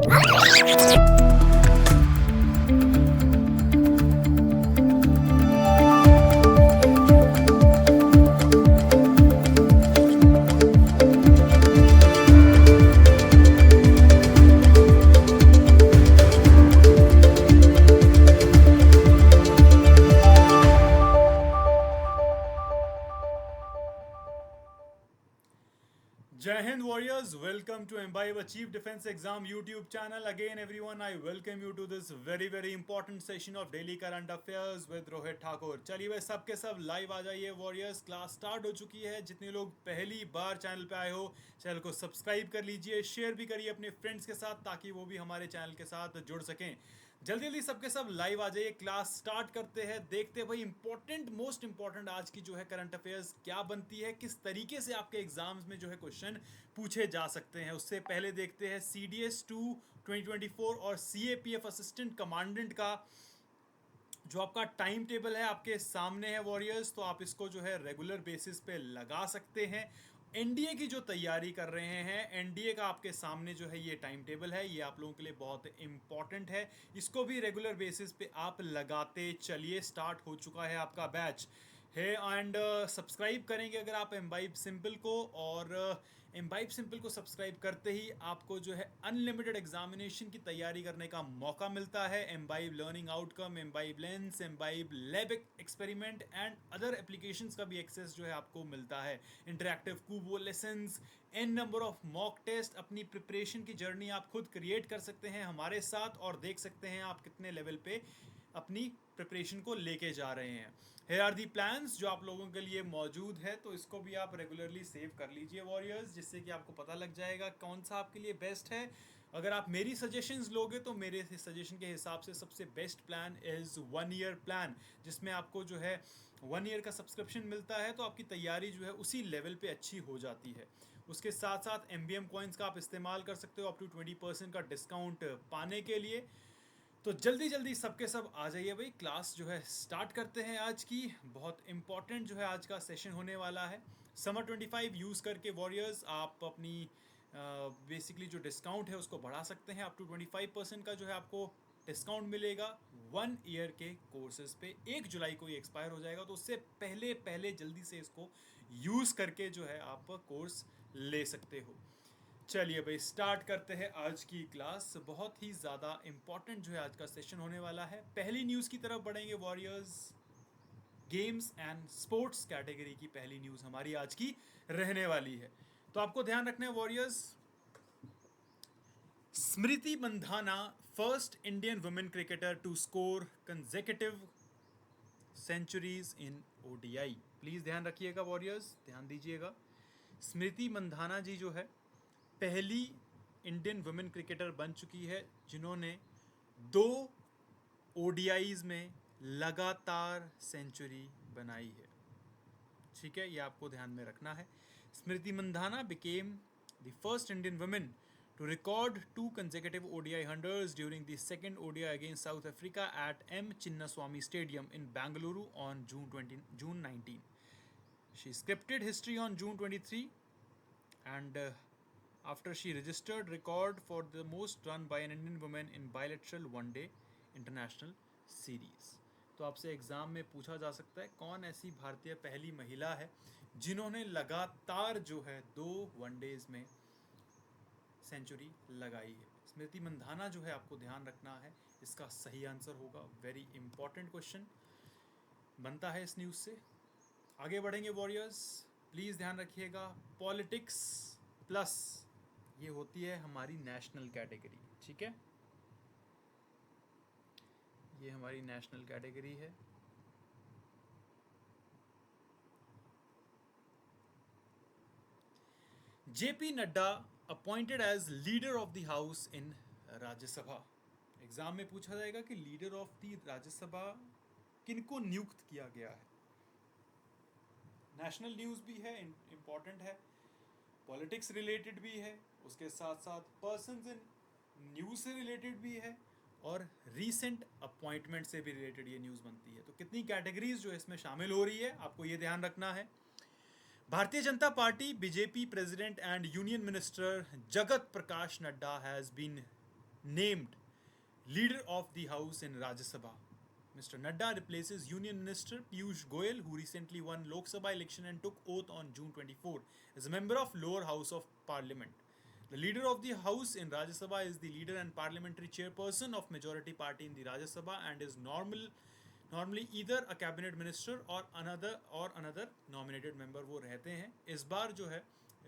Jai Hind Warriors, welcome to Imbibe Chief Defense Exam YouTube channel. Again, everyone, I welcome you to this very important session of Daily Current Affairs with Rohit Thakur. चलिए भाई सबके सब live आ जाइए warriors. Class start हो चुकी है. जितने लोग पहली बार चैनल पे आए हो, चैनल को सब्सक्राइब कर लीजिए, शेयर भी करिए अपने फ्रेंड्स के साथ ताकि वो भी हमारे चैनल के साथ जुड़ सकें. जल्दी जल्दी सबके सब लाइव आ जाइए. क्लास स्टार्ट करते हैं. देखते हैं भाई इंपॉर्टेंट, मोस्ट इंपॉर्टेंट आज की जो है करंट अफेयर्स क्या बनती है, किस तरीके से आपके एग्जाम्स में जो है क्वेश्चन पूछे जा सकते हैं. उससे पहले देखते हैं CDS 2 2024 और CAPF असिस्टेंट कमांडेंट का जो आपका टाइम टेबल है आपके सामने है वॉरियर्स. तो आप इसको जो है रेगुलर बेसिस पे लगा सकते हैं. एनडीए की जो तैयारी कर रहे हैं, एनडीए का आपके सामने जो है ये टाइम टेबल है, ये आप लोगों के लिए बहुत इंपॉर्टेंट है. इसको भी रेगुलर बेसिस पे आप लगाते चलिए. स्टार्ट हो चुका है आपका बैच है. एंड सब्सक्राइब करेंगे अगर आप एम्बाइब सिंपल को, और एम्बाइब सिंपल को सब्सक्राइब करते ही आपको जो है अनलिमिटेड एग्जामिनेशन की तैयारी करने का मौका मिलता है. Embibe learning outcome, Embibe lens, Embibe lab experiment and other applications का भी एक्सेस जो है आपको मिलता है. Interactive Coobo lessons, an number of mock test. अपनी प्रिपरेशन की जर्नी आप खुद क्रिएट कर सकते हैं हमारे साथ और देख सकते हैं आप कितने लेवल पे अपनी प्रिपरेशन को लेके जा रहे हैं. Here are the plans जो आप लोगों के लिए मौजूद है, तो इसको भी आप रेगुलरली सेव कर लीजिए वॉरियर्स, जिससे कि आपको पता लग जाएगा कौन सा आपके लिए बेस्ट है. अगर आप मेरी सजेशंस लोगे तो मेरे सजेशन के हिसाब से सबसे best plan is 1 year plan, जिसमें आपको जो है 1 ईयर का सब्सक्रिप्शन मिलता है. तो आपकी तैयारी जो है उसी लेवल पे अच्छी हो जाती है. उसके साथ साथ MBM कॉइन्स का आप इस्तेमाल कर सकते हो अप टू 20% का डिस्काउंट पाने के लिए. तो जल्दी जल्दी सबके सब आ जाइए भाई. क्लास जो है स्टार्ट करते हैं आज की. बहुत इंपॉर्टेंट जो है आज का सेशन होने वाला है. समर 25 यूज़ करके वॉरियर्स आप अपनी बेसिकली जो डिस्काउंट है उसको बढ़ा सकते हैं. अप टू 25% का जो है आपको डिस्काउंट मिलेगा 1 ईयर के कोर्सेज पे. 1 जुलाई को ये एक्सपायर हो जाएगा, तो उससे पहले पहले जल्दी से इसको यूज़ करके जो है आप कोर्स ले सकते हो. चलिए भाई स्टार्ट करते हैं आज की क्लास. बहुत ही ज़्यादा इम्पॉर्टेंट जो है आज का सेशन होने वाला है. पहली न्यूज़ की तरफ बढ़ेंगे warriors. Games and sports category की पहली न्यूज़ हमारी आज की रहने वाली है. तो आपको ध्यान रखना है warriors. Smriti Mandhana, first Indian women cricketer to score consecutive centuries in ODI. Please ध्यान रखिएगा वॉरियर्स, ध्यान दीजिएगा. स्मृति मंधाना जी जो है पहली इंडियन वुमेन क्रिकेटर बन चुकी है जिन्होंने 2 ODIs में लगातार सेंचुरी बनाई है. ठीक है, ये आपको ध्यान में रखना है. Smriti Mandhana became the first Indian woman to record 2 consecutive ODI hundreds during the second ODI against South Africa at M. Chinnaswamy Stadium in Bangalore on June 19. She scripted history on June 23 and after she registered record for the most run by an Indian woman in bilateral one-day international series. तो आपसे exam में पूछा जा सकता है कौन ऐसी भारतीय पहली महिला है जिन्होंने लगातार जो है 2 वनडेज में सेंचुरी लगाई है. स्मृति मंधाना जो है आपको ध्यान रखना है. इसका सही आंसर होगा. वेरी इंपॉर्टेंट क्वेश्चन बनता है इस न्यूज़ से. आगे बढ़ेंगे वॉरियर्स. प्लीज़ ध्यान रखिएगा. पॉलिटिक्स प्लस ये होती है हमारी नेशनल कैटेगरी. ठीक है, ये हमारी नेशनल कैटेगरी है. JP Nadda appointed as leader of the house in Rajya Sabha. Exam में पूछा जाएगा कि लीडर ऑफ द राज्यसभा किनको नियुक्त किया गया है. नेशनल न्यूज़ भी है, इम्पॉर्टेंट है, पॉलिटिक्स रिलेटेड भी है, उसके साथ साथ पर्सन्स इन न्यूज़ से रिलेटेड भी है, और रीसेंट अपॉइंटमेंट से भी रिलेटेड ये न्यूज़ बनती है. तो कितनी कैटेगरीज जो इसमें शामिल हो रही है आपको ये ध्यान रखना है. Bharatiya Janata Party BJP president and union minister Jagat Prakash Nadda has been named leader of the House in Rajya Sabha. Mr. Nadda replaces Union Minister Piyush Goyal, who recently won Lok Sabha election and took oath on June 24 as a member of lower house of parliament. The leader of the house in Rajya Sabha is the leader and parliamentary chairperson of majority party in the Rajya Sabha and is normally either a cabinet minister or another nominated member वो रहते हैं. इस बार जो है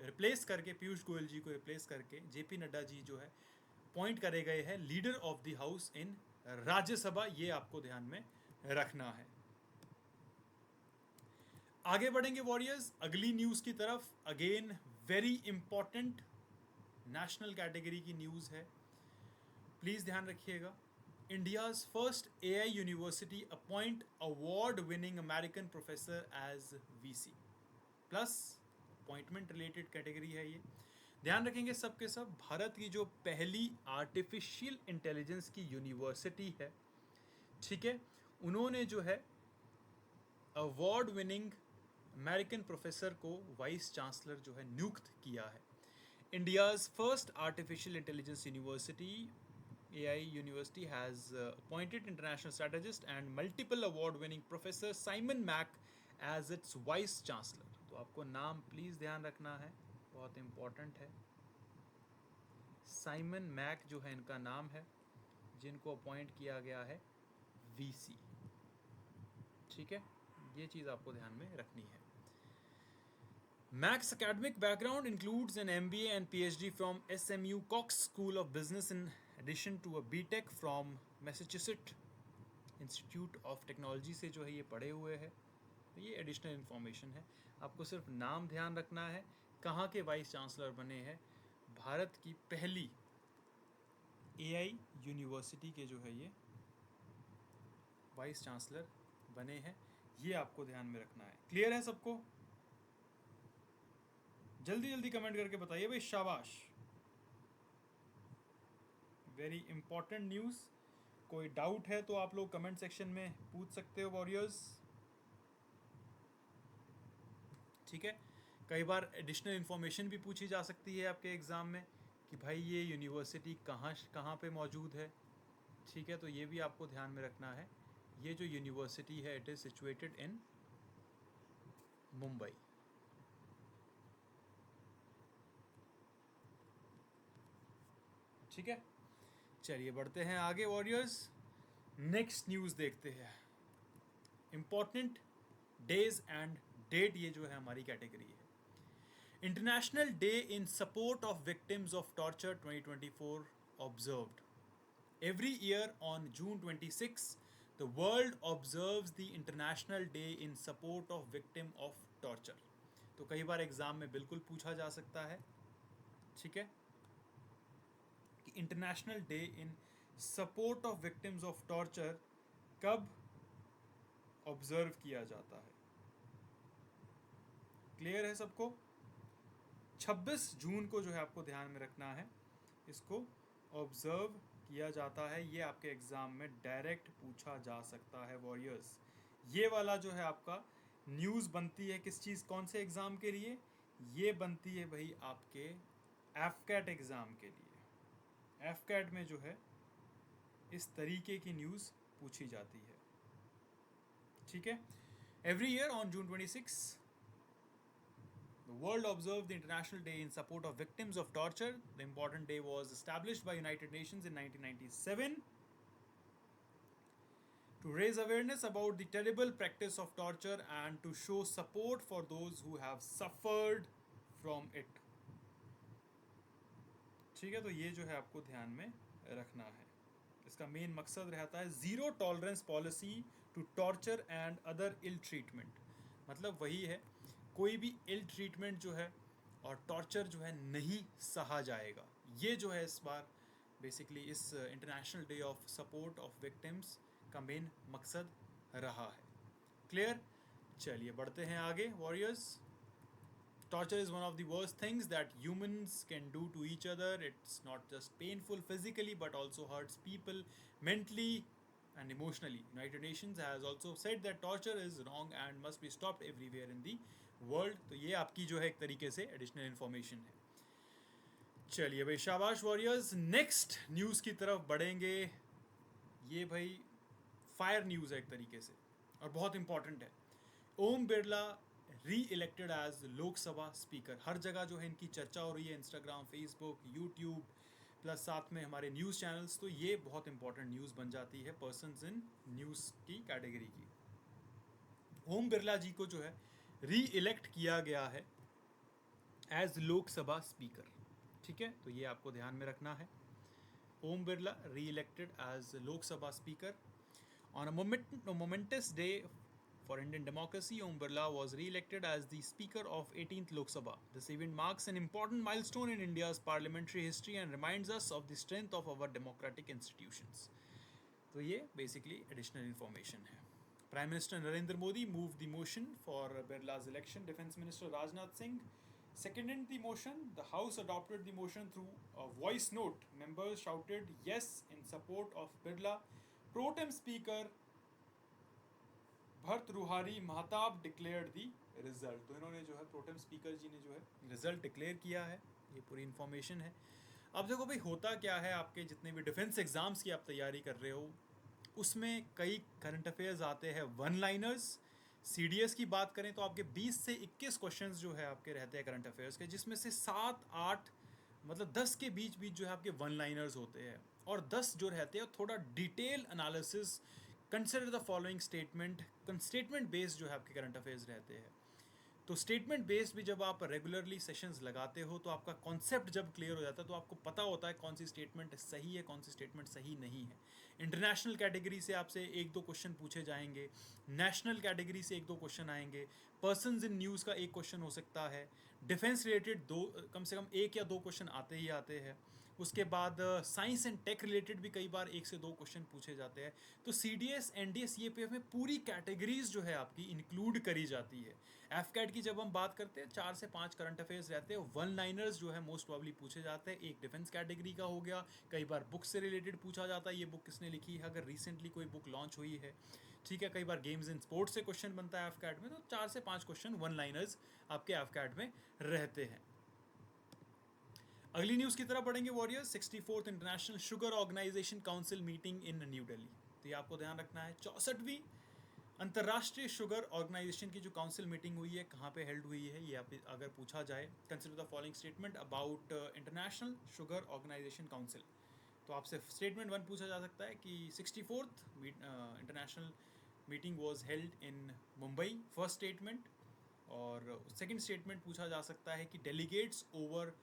replace करके पीयूष गोयल जी को replace करके JP Nadda ji जो है अपॉइंट करे गए हैं leader of the house in Rajya Sabha. ये आपको ध्यान में रखना है. आगे बढ़ेंगे वॉरियर्स अगली न्यूज़ की तरफ. Again very important national category की न्यूज़ है, प्लीज़ ध्यान रखिएगा. India's first AI university appoint award-winning American professor as VC. Plus appointment related category है ये. ध्यान रखेंगे सबके सब, भारत की जो पहली आर्टिफिशियल इंटेलिजेंस की यूनिवर्सिटी है, ठीक है, उन्होंने जो है अवार्ड विनिंग अमेरिकन प्रोफेसर को वाइस चांसलर जो है नियुक्त किया है. India's first artificial intelligence university AI University has appointed international strategist and multiple award-winning professor Simon Mack as its vice chancellor. तो आपको नाम प्लीज़ ध्यान रखना है, बहुत इम्पोर्टेंट है. साइमन मैक जो है इनका नाम है, जिनको अपॉइंट किया गया है VC. ठीक है, ये चीज़ आपको ध्यान में रखनी है. Mack's academic background includes an MBA and PhD from SMU Cox School of Business in addition to a BTech from Massachusetts Institute of Technology से जो है ये पढ़े हुए हैं. तो ये एडिशनल इन्फॉर्मेशन है, आपको सिर्फ नाम ध्यान रखना है. कहाँ के वाइस चांसलर बने हैं? भारत की पहली AI यूनिवर्सिटी के जो है ये वाइस चांसलर बने हैं, ये आपको ध्यान में रखना है. क्लियर है सबको? जल्दी जल्दी कमेंट करके बताइए भाई, शाबाश. Very important news. कोई डाउट है तो आप लोग कमेंट सेक्शन में पूछ सकते हो वॉरियर्स. ठीक है, कई बार एडिशनल इन्फॉर्मेशन भी पूछी जा सकती है आपके एग्ज़ाम में कि भाई ये यूनिवर्सिटी कहाँ पे मौजूद है. ठीक है, तो ये भी आपको ध्यान में रखना है. ये जो यूनिवर्सिटी है it is situated in Mumbai. ठीक है, चलिए बढ़ते हैं आगे वॉरियर्स. नेक्स्ट न्यूज़ देखते हैं. इम्पॉर्टेंट डेज एंड डेट, ये जो है हमारी कैटेगरी है. International day in support of victims of torture 2024 observed. Every year on June 26 the world observes the international day in support of victim of torture. तो कई बार exam में बिल्कुल पूछा जा सकता है, ठीक है, कि international day in support of victims of torture कब ऑब्जर्व किया जाता है. क्लियर है सबको? 26 जून को जो है आपको ध्यान में रखना है, इसको ऑब्जर्व किया जाता है. ये आपके एग्ज़ाम में डायरेक्ट पूछा जा सकता है वॉरियर्स. ये वाला जो है आपका न्यूज़ बनती है किस चीज़, कौन से एग्ज़ाम के लिए? ये बनती है भाई आपके एफकैट एग्ज़ाम के लिए. एफकैट में जो है इस तरीके की न्यूज़ पूछी जाती है. ठीक है, every year on June 26 the world observed the International Day in support of victims of torture. The important day was established by United Nations in 1997 to raise awareness about the terrible practice of torture and to show support for those who have suffered from it. ठीक है, तो ये जो है आपको ध्यान में रखना है. इसका मेन मकसद रहता है zero tolerance policy to torture and other ill treatment. मतलब वही है, कोई भी इल ट्रीटमेंट जो है और टॉर्चर जो है नहीं सहा जाएगा. ये जो है इस बार बेसिकली इस international day of support of victims का मेन मकसद रहा है. क्लियर? चलिए बढ़ते हैं आगे warriors. Torture is one of the worst things that humans can do to each other. It's not just painful physically but also hurts people mentally and emotionally. United Nations has also said that torture is wrong and must be stopped everywhere in the world. तो ये आपकी जो है एक तरीके से additional information है. चलिए भाई, शाबाश वॉरियर्स। नेक्स्ट न्यूज़ की तरफ बढ़ेंगे। ये भाई फायर न्यूज़ है एक तरीके से, और बहुत इंपॉर्टेंट है। Om Birla reelected as Lok Sabha speaker. हर जगह जो है इनकी चर्चा हो रही है, इंस्टाग्राम, फेसबुक, यूट्यूब, प्लस साथ में हमारे न्यूज़ चैनल्स। तो ये बहुत इंपॉर्टेंट न्यूज़ बन जाती है पर्सन्स इन न्यूज़ की कैटेगरी की। ओम बिरला जी को जो है री इलेक्ट किया गया है एज लोकसभा स्पीकर। ठीक है, तो ये आपको ध्यान में रखना है। Om Birla reelected as Lok Sabha speaker on a momentous day for Indian democracy. Om Birla was re-elected as the Speaker of 18th Lok Sabha. This event marks an important milestone in India's parliamentary history and reminds us of the strength of our democratic institutions. तो ये basically additional information है। Prime Minister Narendra Modi moved the motion for Birla's election. Defence Minister Rajnath Singh seconded the motion. The House adopted the motion through a voice note. Members shouted yes in support of Birla. Pro tem Speaker Bhartruhari Mahtab declared the result. तो इन्होंने जो है pro tem speaker जी ने जो है result declare किया है। ये पूरी इन्फॉर्मेशन है। अब देखो भाई, होता क्या है, आपके जितने भी डिफेंस एग्जाम्स की आप तैयारी कर रहे हो, उसमें कई करंट अफेयर्स आते हैं वन लाइनर्स। सीडीएस की बात करें तो आपके 20 से 21 क्वेश्चंस जो है आपके रहते हैं करंट अफेयर्स के, जिसमें से 7-8 मतलब 10 के बीच बीच जो है आपके वन लाइनर्स होते हैं, और 10 जो रहते हैं थोड़ा detail analysis, consider the following statement, statement based जो है आपके करंट अफेयर्स रहते हैं। तो स्टेटमेंट बेस्ड भी जब आप रेगुलरली सेशंस लगाते हो तो आपका कॉन्सेप्ट जब क्लियर हो जाता है तो आपको पता होता है कौन सी स्टेटमेंट सही है, कौन सी स्टेटमेंट सही नहीं है। इंटरनेशनल कैटेगरी से आपसे 1-2 क्वेश्चन पूछे जाएंगे, नेशनल कैटेगरी से 1-2 क्वेश्चन आएंगे, पर्सन्स इन न्यूज़ का 1 क्वेश्चन हो सकता है, डिफेंस रिलेटेड कम से कम 1 या 2 क्वेश्चन आते ही आते हैं। उसके बाद साइंस एंड टेक रिलेटेड भी कई बार 1 से 2 क्वेश्चन पूछे जाते हैं। तो CDS, NDS, CAPF में पूरी कैटेगरीज जो है आपकी इंक्लूड करी जाती है। एफकैट की जब हम बात करते हैं 4 से 5 करंट अफेयर्स रहते हैं, वन लाइनर्स जो है मोस्ट प्रॉब्ली पूछे जाते हैं। एक डिफेंस कैटेगरी का हो गया, कई बार बुक से रिलेटेड पूछा जाता है, ये बुक किसने लिखी है, अगर रिसेंटली कोई बुक लॉन्च हुई है। ठीक है, कई बार गेम्स इन स्पोर्ट्स से क्वेश्चन बनता है एफकैट में। तो 4 से 5 क्वेश्चन वन लाइनर्स आपके एफकैट में रहते हैं। अगली न्यूज़ की तरफ बढ़ेंगे warriors. 64th international sugar organisation council meeting in new Delhi. तो ये आपको ध्यान रखना है, 64वीं अंतर्राष्ट्रीय शुगर ऑर्गेनाइजेशन की जो काउंसिल मीटिंग हुई है, कहाँ पे हेल्ड हुई है, ये आप अगर पूछा जाए, consider the following statement about international sugar organisation council. तो आपसे स्टेटमेंट 1 पूछा जा सकता है कि 64th international meeting was held in Mumbai, first statement. और सेकंड स्टेटमेंट पूछा जा सकता है कि डेलीगेट्स ओवर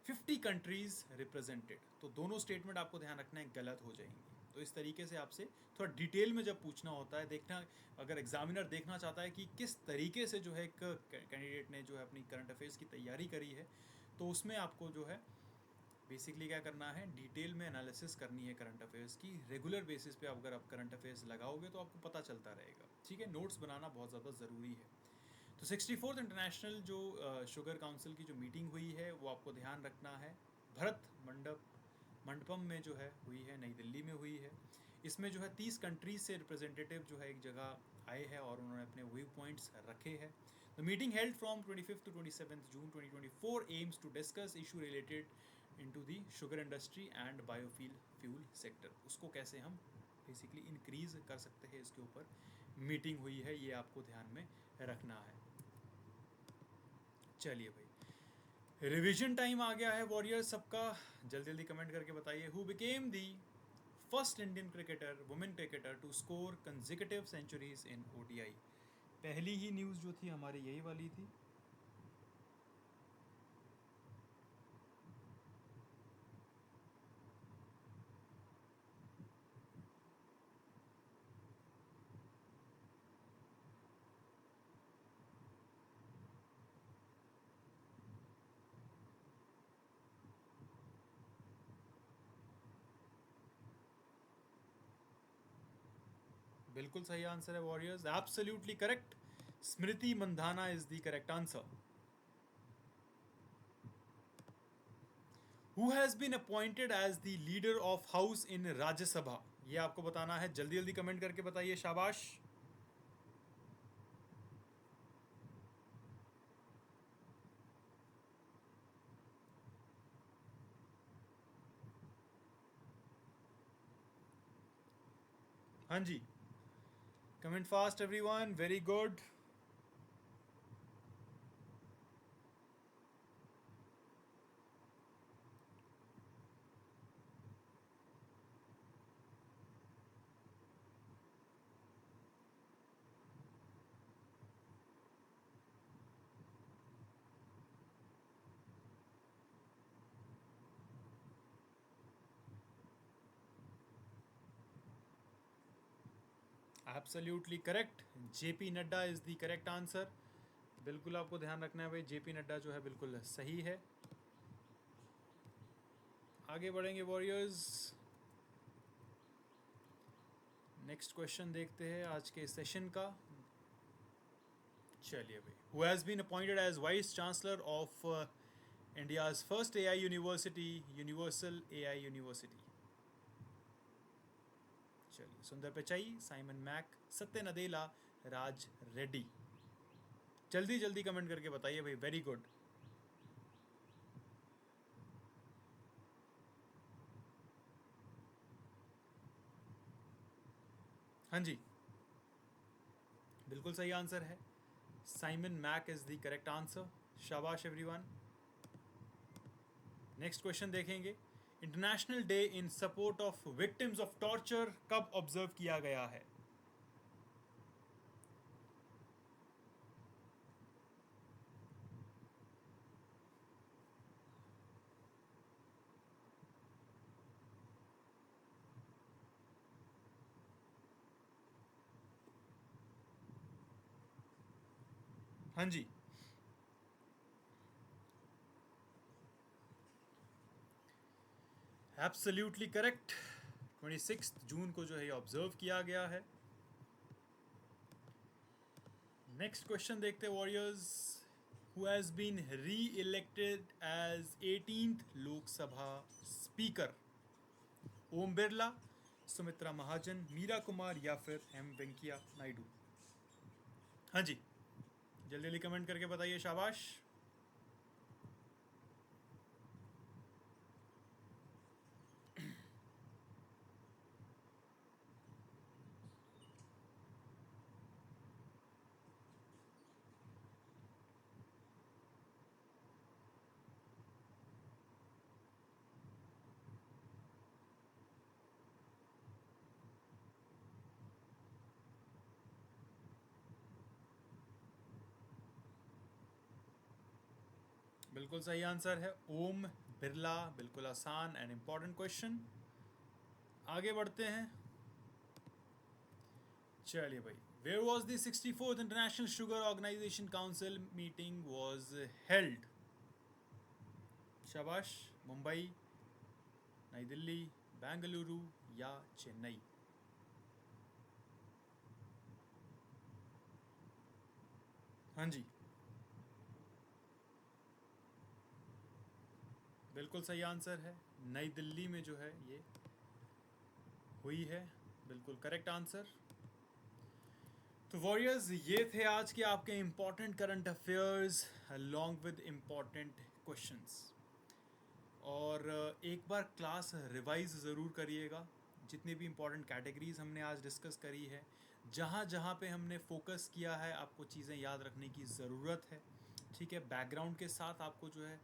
50 कंट्रीज रिप्रेजेंटेड। तो दोनों स्टेटमेंट आपको ध्यान रखना है गलत हो जाएंगी। तो इस तरीके से आपसे थोड़ा डिटेल में जब पूछना होता है, देखना, अगर एग्जामिनर देखना चाहता है कि किस तरीके से जो है एक कैंडिडेट ने जो है अपनी करंट अफेयर्स की तैयारी करी है, तो उसमें आपको जो है बेसिकली क्या करना है, डिटेल में एनालिसिस करनी है करंट अफेयर्स की। रेगुलर बेसिस पे अगर आप करंट अफेयर्स लगाओगे तो आपको पता चलता रहेगा। ठीक है, नोट्स बनाना बहुत ज़्यादा ज़रूरी है। तो 64th इंटरनेशनल जो शुगर काउंसिल की जो मीटिंग हुई है वो आपको ध्यान रखना है, भरत मंडपम में जो है हुई है, नई दिल्ली में हुई है। इसमें जो है 30 कंट्रीज से रिप्रेजेंटेटिव जो है एक जगह आए हैं और उन्होंने अपने व्यू पॉइंट्स रखे हैं। The meeting held from 25 to 27 June 2024 aims to discuss issue related into the sugar industry and biofuel fuel sector. उसको कैसे हम बेसिकली इंक्रीज कर सकते हैं, इसके ऊपर मीटिंग हुई है, ये आपको ध्यान में रखना है। चलिए भाई, रिवीजन टाइम आ गया है वॉरियर्स सबका। जल्दी जल्दी कमेंट करके बताइए, who became the first Indian cricketer, women cricketer to score consecutive centuries in ODI। पहली ही न्यूज़ जो थी हमारी यही वाली थी। बिल्कुल सही आंसर है warriors, absolutely correct. Smriti Mandhana is the correct answer. Who has been appointed as the leader of house in Rajya Sabha. ये आपको बताना है, जल्दी जल्दी कमेंट करके बताइए, शाबाश। हाँ जी, comment fast everyone, very good. Absolutely correct. J P Nadda is the correct answer. बिल्कुल आपको ध्यान रखना है भाई, जेपी नड्डा जो है बिल्कुल सही है. आगे बढ़ेंगे वॉरियर्स. नेक्स्ट क्वेश्चन देखते हैं आज के सेशन का. चलिए भाई, who has been appointed as vice chancellor of India's first AI university, universal AI university? चलिए, सुंदर पिचाई, साइमन मैक, सत्य नदेला, राज रेड्डी. जल्दी जल्दी कमेंट करके बताइए भाई. Very good. हाँ जी, बिल्कुल सही आंसर है. Simon Mac is the correct answer. शाबाश एवरीवन. नेक्स्ट क्वेश्चन देखेंगे. International day in support of victims of torture कब ऑब्जर्व किया गया है? हाँ जी, एब्सोल्युटली करेक्ट. 26 जून को जो है ऑब्जर्व किया गया है. नेक्स्ट क्वेश्चन देखते हैं warriors. Who has been reelected as 18th Lok Sabha speaker? Om Birla, Sumitra Mahajan, Meira Kumar या फिर एम वेंकैया नायडू? हाँ जी, जल्दी जल्दी कमेंट करके बताइए. शाबाश. बिल्कुल सही आंसर है ओम बिरला. बिल्कुल आसान एंड इम्पॉर्टेंट क्वेश्चन. आगे बढ़ते हैं. चलिए भाई, where was the 64th international sugar organisation council meeting was held? शाबाश. मुंबई, नई दिल्ली, बेंगलुरु या चेन्नई? हाँ जी, बिल्कुल सही आंसर है. नई दिल्ली में जो है ये हुई है. बिल्कुल करेक्ट आंसर. तो वॉरियर्स, ये थे आज के आपके important current affairs along with important questions. और एक बार क्लास रिवाइज ज़रूर करिएगा. जितनी भी इम्पॉर्टेंट कैटेगरीज हमने आज डिस्कस करी है, जहाँ जहाँ पे हमने फोकस किया है, आपको चीज़ें याद रखने की ज़रूरत है. ठीक है, बैकग्राउंड के साथ आपको जो है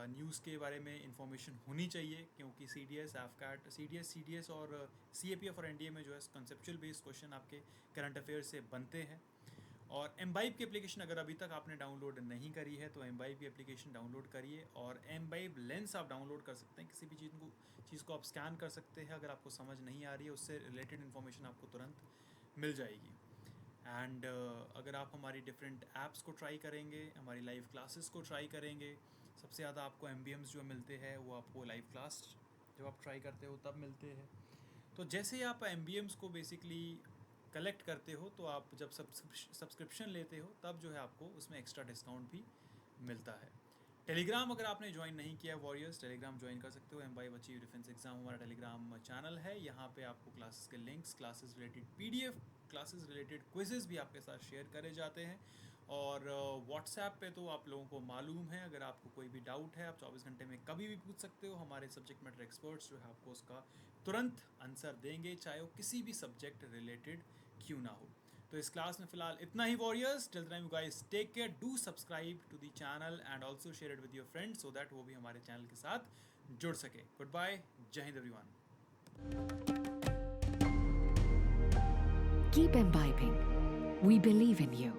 न्यूज़ के बारे में इंफॉर्मेशन होनी चाहिए, क्योंकि C D S, AFCAT, C D S और सी ए पी एफ और एन डी ए में जो है कंसेप्चुअल बेस्ड क्वेश्चन आपके करंट अफेयर से बनते हैं. और एम्बाइब की एप्लीकेशन अगर अभी तक आपने डाउनलोड नहीं करी है तो एम्बाइब की एप्लीकेशन डाउनलोड करिए. और एम्बाइब लेंस आप डाउनलोड कर सकते हैं. किसी भी चीज़ को आप स्कैन कर सकते हैं. अगर आपको समझ नहीं आ रही है, उससे रिलेटेड इन्फॉर्मेशन आपको तुरंत मिल जाएगी. एंड अगर आप हमारी डिफरेंट ऐप्स को ट्राई करेंगे, हमारी लाइव क्लासेस को ट्राई करेंगे, सबसे ज़्यादा आपको एमबीएम्स जो मिलते हैं वो आपको लाइव क्लास जब आप ट्राई करते हो तब मिलते हैं. तो जैसे ही आप एमबीएम्स को बेसिकली कलेक्ट करते हो, तो आप जब सब्सक्रिप्शन लेते हो तब जो है आपको उसमें एक्स्ट्रा डिस्काउंट भी मिलता है. टेलीग्राम अगर आपने ज्वाइन नहीं किया वॉरियर्स, टेलीग्राम ज्वाइन कर सकते हो. एम्बाइब अचीव डिफेंस एग्जाम हमारा टेलीग्राम चैनल है. यहाँ पे आपको क्लासेस के links, classes related PDF, classes related quizzes भी आपके साथ शेयर करे जाते हैं. और व्हाट्सएप पे तो आप लोगों को मालूम है, अगर आपको कोई भी डाउट है आप 24 घंटे में कभी भी पूछ सकते हो। हमारे सब्जेक्ट मैटर एक्सपर्ट्स जो है आपको उसका तुरंत आंसर देंगे, चाहे वो किसी भी सब्जेक्ट रिलेटेड क्यों ना हो। तो इस क्लास में फिलहाल इतना ही warriors. Till time you guys take care, do subscribe to the channel and also share it with your friends so that वो भी हमारे चैनल के साथ जुड़ सके। गुड बाय, जय Hind everyone. Keep imbibing. We believe in you.